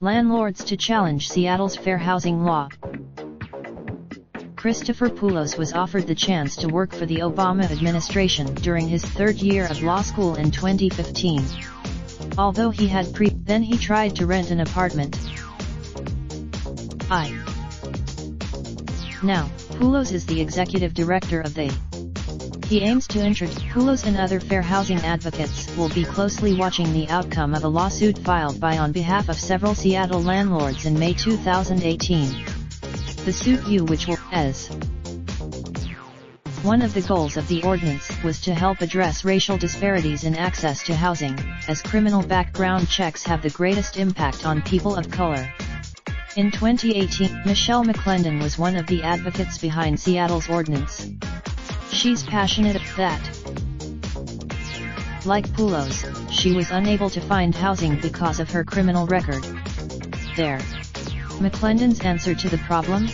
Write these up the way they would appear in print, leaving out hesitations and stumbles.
Landlords to challenge Seattle's fair housing law. Christopher Poulos was offered the chance to work for the Obama administration during his third year of law school in 2015. Although he had then he tried to rent an apartment. Now, Poulos is the executive director of the. He aims to introduce. Poulos and other fair housing advocates will be closely watching the outcome of a lawsuit filed on behalf of several Seattle landlords in May 2018. The suit which will, as one of the goals of the ordinance was to help address racial disparities in access to housing, as criminal background checks have the greatest impact on people of color. In 2018, Michelle McClendon was one of the advocates behind Seattle's ordinance. She's passionate that, like Poulos, she was unable to find housing because of her criminal record. There. McClendon's answer to the problem?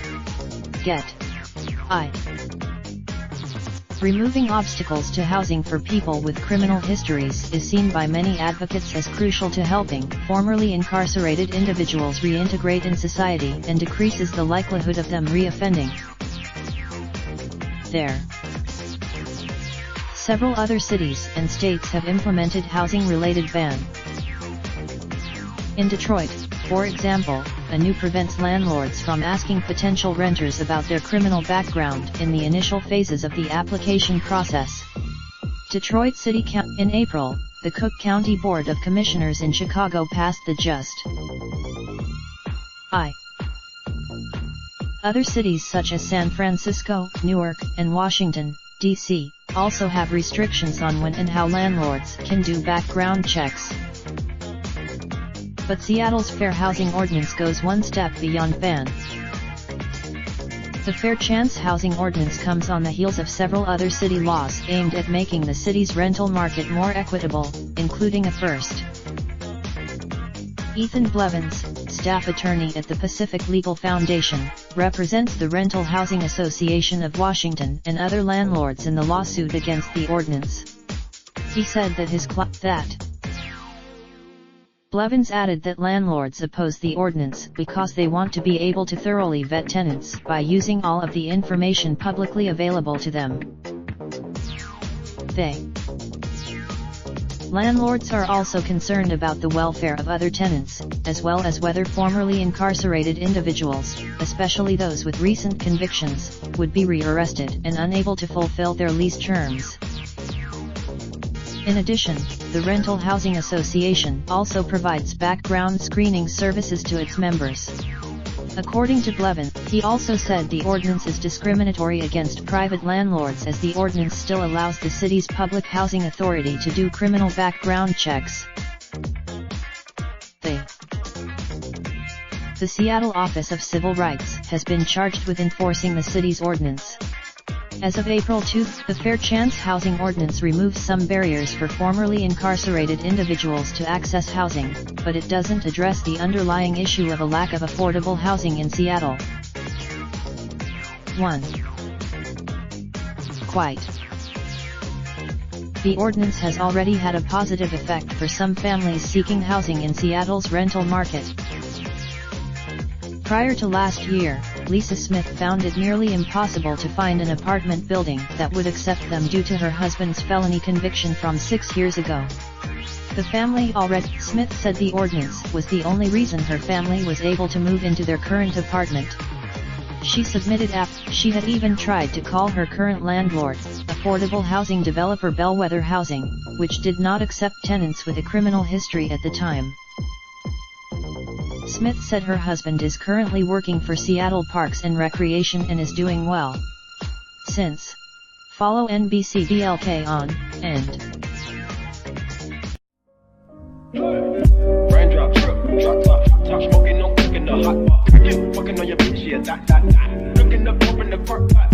Removing obstacles to housing for people with criminal histories is seen by many advocates as crucial to helping formerly incarcerated individuals reintegrate in society and decreases the likelihood of them reoffending. There. Several other cities and states have implemented housing-related ban. In Detroit, for example, a new prevents landlords from asking potential renters about their criminal background in the initial phases of the application process. Detroit City Council. In April, the Cook County Board of Commissioners in Chicago passed the Just. Other cities such as San Francisco, Newark, and Washington, D.C., also have restrictions on when and how landlords can do background checks. But Seattle's Fair Housing Ordinance goes one step beyond ban. The Fair Chance Housing Ordinance comes on the heels of several other city laws aimed at making the city's rental market more equitable, including a first. Ethan Blevins, staff attorney at the Pacific Legal Foundation, represents the Rental Housing Association of Washington and other landlords in the lawsuit against the ordinance. He said that Blevins added that landlords oppose the ordinance because they want to be able to thoroughly vet tenants by using all of the information publicly available to them. Landlords are also concerned about the welfare of other tenants, as well as whether formerly incarcerated individuals, especially those with recent convictions, would be rearrested and unable to fulfill their lease terms. In addition, the Rental Housing Association also provides background screening services to its members. According to Blevins, he also said the ordinance is discriminatory against private landlords as the ordinance still allows the city's public housing authority to do criminal background checks. The Seattle Office of Civil Rights has been charged with enforcing the city's ordinance. As of April 2, the Fair Chance Housing Ordinance removes some barriers for formerly incarcerated individuals to access housing, but it doesn't address the underlying issue of a lack of affordable housing in Seattle. 1. The ordinance has already had a positive effect for some families seeking housing in Seattle's rental market. Prior to last year, Lisa Smith found it nearly impossible to find an apartment building that would accept them due to her husband's felony conviction from 6 years ago. The family Smith said the ordinance was the only reason her family was able to move into their current apartment. She submitted she had even tried to call her current landlord, affordable housing developer Bellwether Housing, which did not accept tenants with a criminal history at the time. Smith said her husband is currently working for Seattle Parks and Recreation and is doing well. Since. Follow NBC BLK on, and. Raindrop, truck top smoking, no cooking the hot pot. Fucking on your bitch, yeah, that. Looking up, open the park, pot.